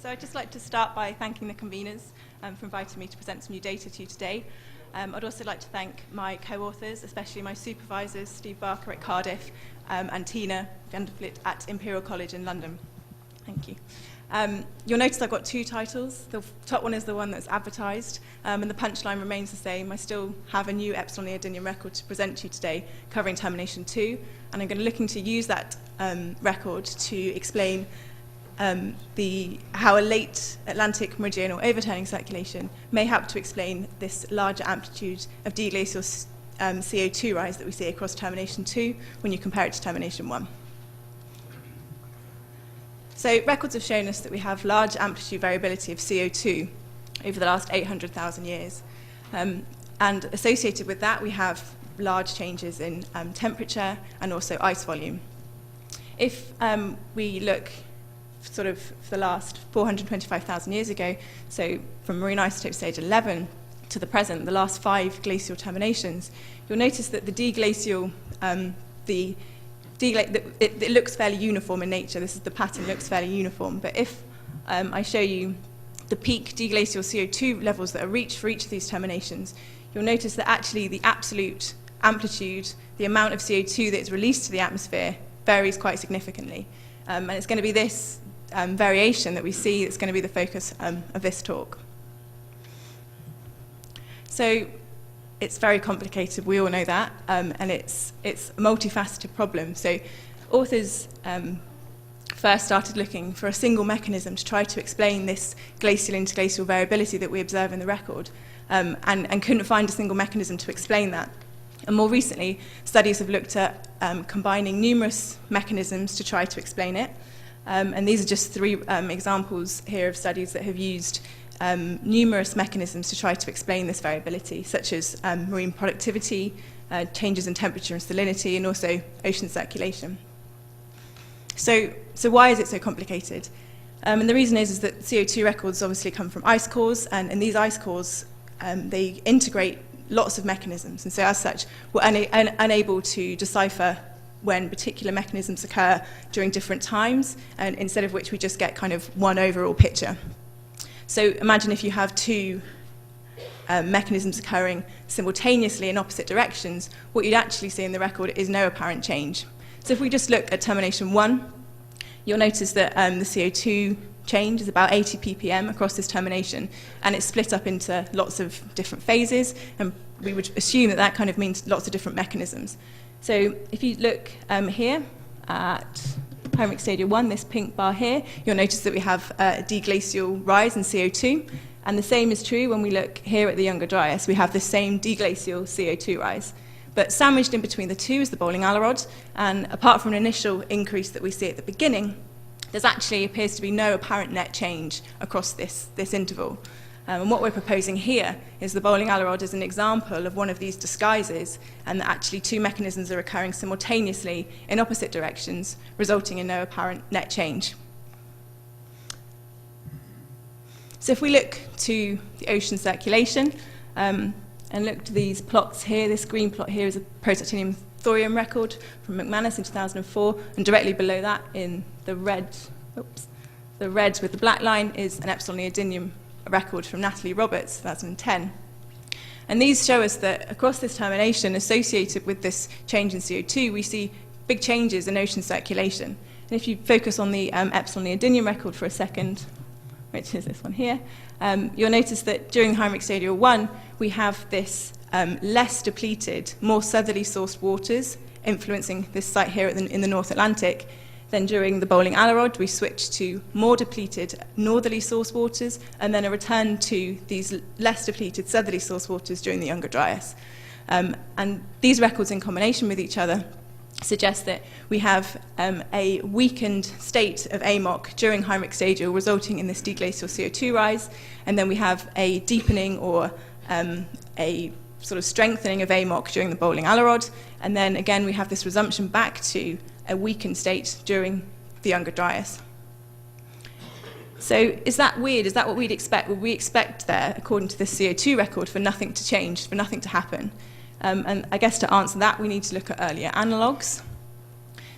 So I'd just like to start by thanking the conveners for inviting me to present some new data to you today. I'd also like to thank my co-authors, especially my supervisors, Steve Barker at Cardiff and Tina Vanderflit at Imperial College in London. Thank you. You'll notice I've got two titles. The top one is the one that's advertised, and the punchline remains the same. I still have a new epsilon neodymium record to present to you today covering Termination 2, and I'm going to looking to use that record to explain how a late Atlantic meridional overturning circulation may help to explain this larger amplitude of deglacial CO2 rise that we see across Termination 2 when you compare it to Termination 1. So records have shown us that we have large amplitude variability of CO2 over the last 800,000 years. And associated with that, we have large changes in temperature and also ice volume. If we look sort of for the last 425,000 years ago, so from marine isotope stage 11 to the present, the last 5 glacial terminations, you'll notice that the deglacial, it looks fairly uniform in nature. This is the pattern, looks fairly uniform. But if I show you the peak deglacial CO2 levels that are reached for each of these terminations, you'll notice that actually the absolute amplitude, the amount of CO2 that is released to the atmosphere, varies quite significantly. And it's going to be this variation that we see that's going to be the focus of this talk. So it's very complicated, we all know that, and it's a multifaceted problem. So authors first started looking for a single mechanism to try to explain this glacial interglacial variability that we observe in the record, and couldn't find a single mechanism to explain that. And more recently, studies have looked at combining numerous mechanisms to try to explain it. And these are just 3 examples here of studies that have used numerous mechanisms to try to explain this variability, such as marine productivity, changes in temperature and salinity, and also ocean circulation. So why is it so complicated? And the reason is that CO2 records obviously come from ice cores, and these ice cores, they integrate lots of mechanisms, and so as such, we're unable to decipher when particular mechanisms occur during different times, and instead of which we just get kind of one overall picture. So imagine if you have 2 mechanisms occurring simultaneously in opposite directions, what you'd actually see in the record is no apparent change. So if we just look at Termination 1, you'll notice that the CO2 change is about 80 ppm across this termination, and it's split up into lots of different phases, and we would assume that that kind of means lots of different mechanisms. So if you look here at Heinrich Stadium 1, this pink bar here, you'll notice that we have a deglacial rise in CO2, and the same is true when we look here at the Younger Dryas. We have the same deglacial CO2 rise. But sandwiched in between the two is the Bowling Alarod, and apart from an initial increase that we see at the beginning, there's actually appears to be no apparent net change across this interval. And what we're proposing here is the Bowling Alarod as an example of one of these disguises, and that actually 2 mechanisms are occurring simultaneously in opposite directions, resulting in no apparent net change. So if we look to the ocean circulation, and look to these plots here, this green plot here is a protactinium thorium record from McManus in 2004, and directly below that in the red with the black line is an epsilon neodymium record from Natalie Roberts, 2010. And these show us that across this termination associated with this change in CO2, we see big changes in ocean circulation. And if you focus on the epsilon neodymium record for a second, which is this one here, you'll notice that during Heinrich Stadium 1, we have this less depleted, more southerly sourced waters influencing this site here in the North Atlantic. Then during the Bowling Alarod, we switched to more depleted northerly source waters, and then a return to these less depleted southerly source waters during the Younger Dryas. And these records in combination with each other suggest that we have a weakened state of AMOC during Heinrich Stadial, resulting in this deglacial CO2 rise, and then we have a deepening or a sort of strengthening of AMOC during the Bowling Alarod, and then again we have this resumption back to a weakened state during the Younger Dryas. So is that weird? Is that what we'd expect? Would we expect there, according to this CO2 record, for nothing to change, for nothing to happen? And I guess to answer that, we need to look at earlier analogues.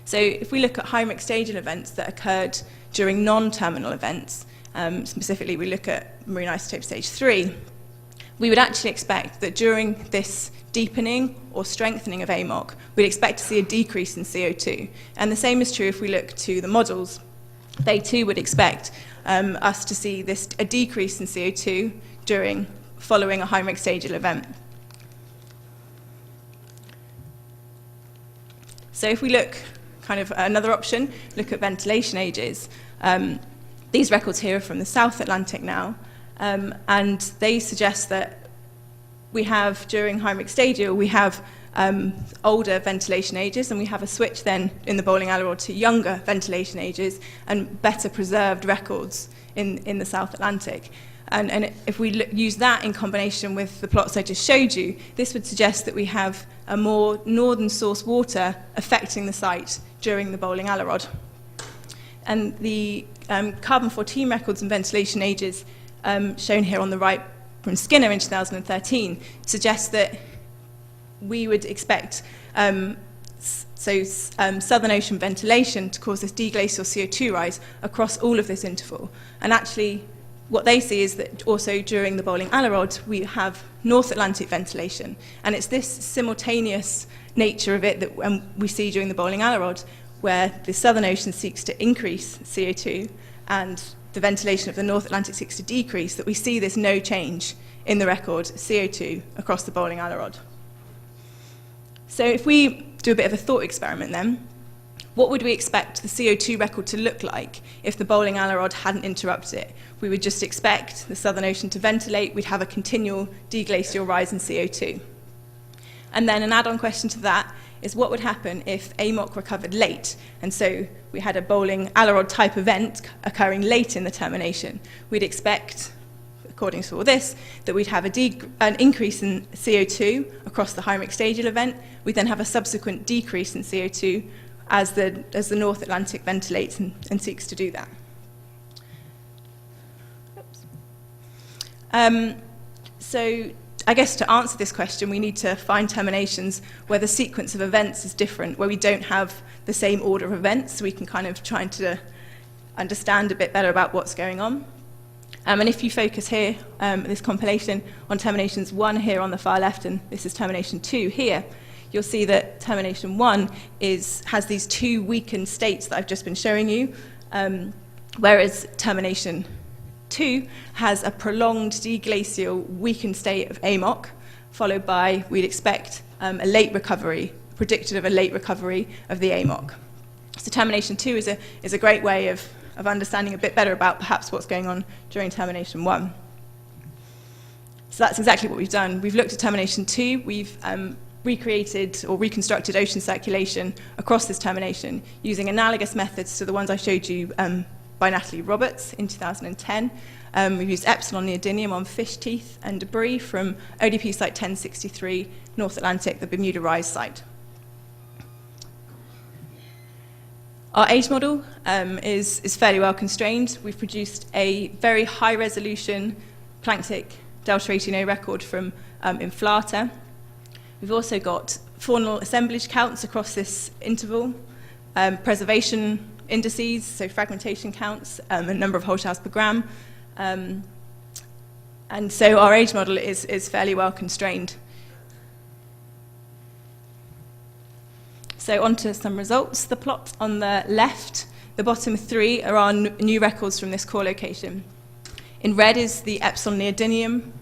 So if we look at Heinrich Stadial events that occurred during non-terminal events, specifically we look at marine isotope stage 3, we would actually expect that during this deepening or strengthening of AMOC, we'd expect to see a decrease in CO2. And the same is true if we look to the models. They too would expect us to see a decrease in CO2 following a high mixtagial event. So if we look kind of another option, look at ventilation ages. These records here are from the South Atlantic now, and they suggest that we have, during high mixtagial, we have older ventilation ages, and we have a switch then in the bowling alley rod to younger ventilation ages and better preserved records in the South Atlantic. And if we use that in combination with the plots I just showed you, this would suggest that we have a more northern source water affecting the site during the bowling alley rod. And the carbon-14 records and ventilation ages shown here on the right from Skinner in 2013 suggest that we would expect Southern Ocean ventilation to cause this deglacial CO2 rise across all of this interval. And actually, what they see is that also during the bowling alley rod, we have North Atlantic ventilation. And it's this simultaneous nature of it that we see during the bowling alley rod, where the Southern Ocean seeks to increase CO2 and the ventilation of the North Atlantic seeks to decrease, that we see this no change in the record CO2 across the bowling alley rod. So if we do a bit of a thought experiment then, what would we expect the CO2 record to look like if the bowling alley rod hadn't interrupted it? We would just expect the Southern Ocean to ventilate, we'd have a continual deglacial rise in CO2. And then an add-on question to that is what would happen if AMOC recovered late? And so we had a bowling alley rod type event occurring late in the termination. We'd expect, according to all this, that we'd have an increase in CO2 across the high mixtagial event. We'd then have a subsequent decrease in CO2 as the North Atlantic ventilates and seeks to do that. So I guess to answer this question, we need to find terminations where the sequence of events is different, where we don't have the same order of events, so we can kind of try to understand a bit better about what's going on. And if you focus here, this compilation, on terminations 1 here on the far left, and this is termination 2 here, you'll see that termination 1 has these two weakened states that I've just been showing you, whereas termination 2 has a prolonged deglacial weakened state of AMOC, followed by, we'd expect, a late recovery, predicted of a late recovery of the AMOC. So termination 2 is a great way of understanding a bit better about perhaps what's going on during termination 1. So that's exactly what we've done. We've looked at termination 2, we've recreated or reconstructed ocean circulation across this termination using analogous methods to the ones I showed you by Natalie Roberts in 2010. We've used epsilon neodymium on fish teeth and debris from ODP site 1063, North Atlantic, the Bermuda Rise site. Our age model is fairly well constrained. We've produced a very high resolution planktic delta 18O record from in Flierdt. We've also got faunal assemblage counts across this interval, preservation indices, so fragmentation counts, a number of whole shells per gram. And so our age model is fairly well constrained. So on to some results. The plot on the left, the bottom 3 are our new records from this core location. In red is the epsilon neodymium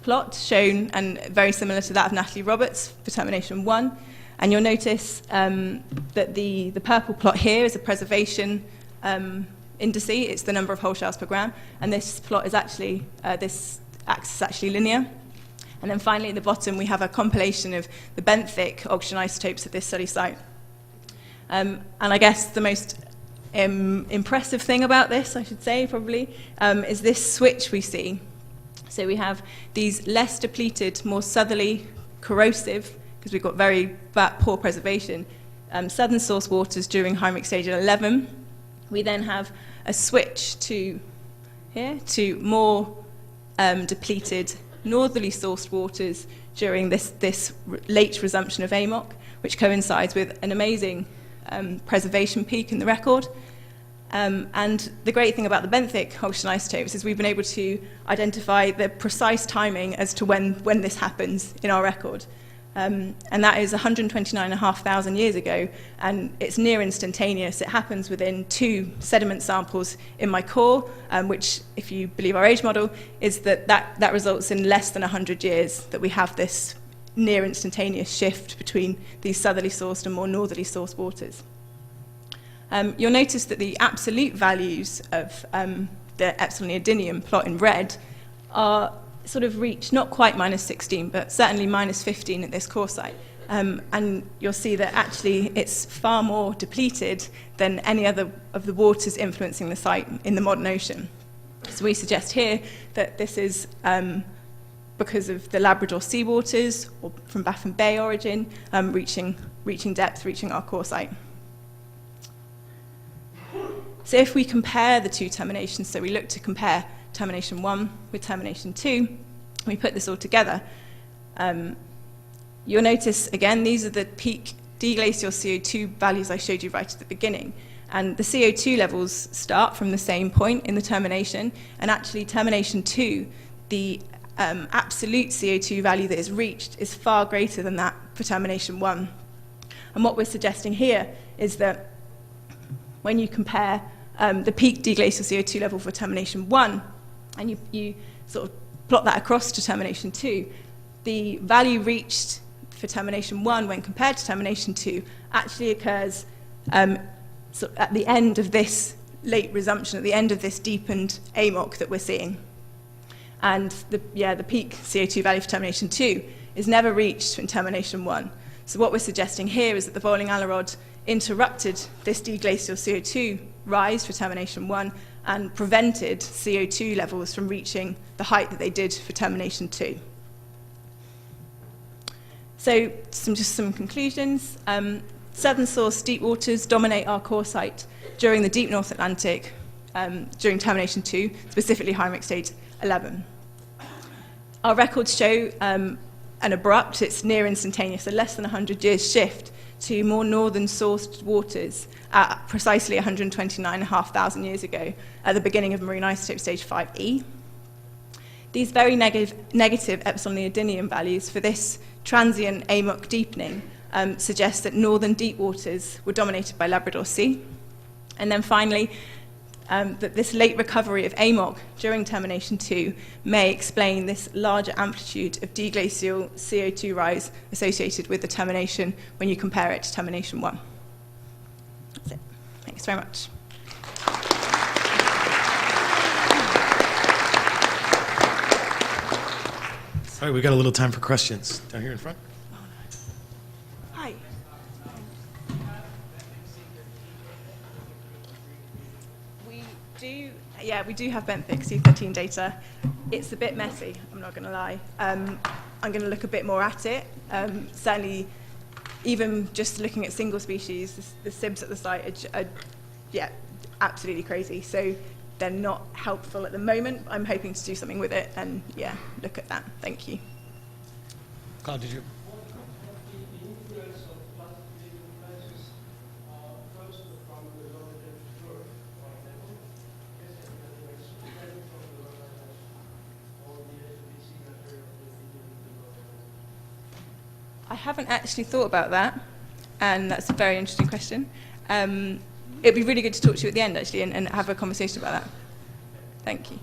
plot shown, and very similar to that of Natalie Roberts for termination 1. And you'll notice that the purple plot here is a preservation indice. It's the number of whole shells per gram. And this plot is actually, this axis is actually linear. And then finally at the bottom we have a compilation of the benthic oxygen isotopes at this study site. And I guess the most impressive thing about this, I should say probably, is this switch we see. So we have these less depleted, more southerly, corrosive, because we've got very poor preservation, southern source waters during high mixtagial 11. We then have a switch to here to more depleted, northerly sourced waters during this late resumption of AMOC, which coincides with an amazing preservation peak in the record. And the great thing about the benthic ocean isotopes is we've been able to identify the precise timing as to when this happens in our record. And that is 129,500 years ago, and it's near instantaneous. It happens within 2 sediment samples in my core, which, if you believe our age model, is that results in less than 100 years that we have this near instantaneous shift between these southerly sourced and more northerly sourced waters. You'll notice that the absolute values of the epsilon neodymium plot in red are sort of reached not quite minus 16, but certainly minus 15 at this core site. And you'll see that actually it's far more depleted than any other of the waters influencing the site in the modern ocean. So we suggest here that this is because of the Labrador seawaters, or from Baffin Bay origin, reaching depth, reaching our core site. So if we compare the 2 terminations, so we look to compare termination 1 with termination 2, we put this all together, you'll notice, again, these are the peak deglacial CO2 values I showed you right at the beginning. And the CO2 levels start from the same point in the termination, and actually termination 2, the absolute CO2 value that is reached is far greater than that for termination 1. And what we're suggesting here is that when you compare the peak deglacial CO2 level for termination 1, and you sort of plot that across to termination 2, the value reached for termination 1 when compared to termination 2 actually occurs so at the end of this late resumption, at the end of this deepened AMOC that we're seeing. And the peak CO2 value for termination 2 is never reached in termination 1. So what we're suggesting here is that the boiling Alarod interrupted this deglacial CO2 rise for termination 1 and prevented CO2 levels from reaching the height that they did for termination 2. So just some conclusions. Southern source deep waters dominate our core site during the deep North Atlantic, during termination 2, specifically Heinrich state 11. Our records show an abrupt, it's near instantaneous, a less than 100 years shift to more northern sourced waters at precisely 129,500 years ago at the beginning of marine isotope stage 5E. These very negative epsilon neodymium values for this transient AMOC deepening suggest that northern deep waters were dominated by Labrador Sea. And then finally, that this late recovery of AMOC during termination 2 may explain this larger amplitude of deglacial CO2 rise associated with the termination when you compare it to termination 1. That's it. Thanks very much. All right, we got a little time for questions down here in front. Hi. We do have benthic C13 data. It's a bit messy, I'm not going to lie. I'm going to look a bit more at it. Certainly, even just looking at single species, the SIBs at the site are absolutely crazy. So they're not helpful at the moment. I'm hoping to do something with it and, look at that. Thank you. Carl, did you? I haven't actually thought about that, and that's a very interesting question. It'd be really good to talk to you at the end, actually, and have a conversation about that. Thank you.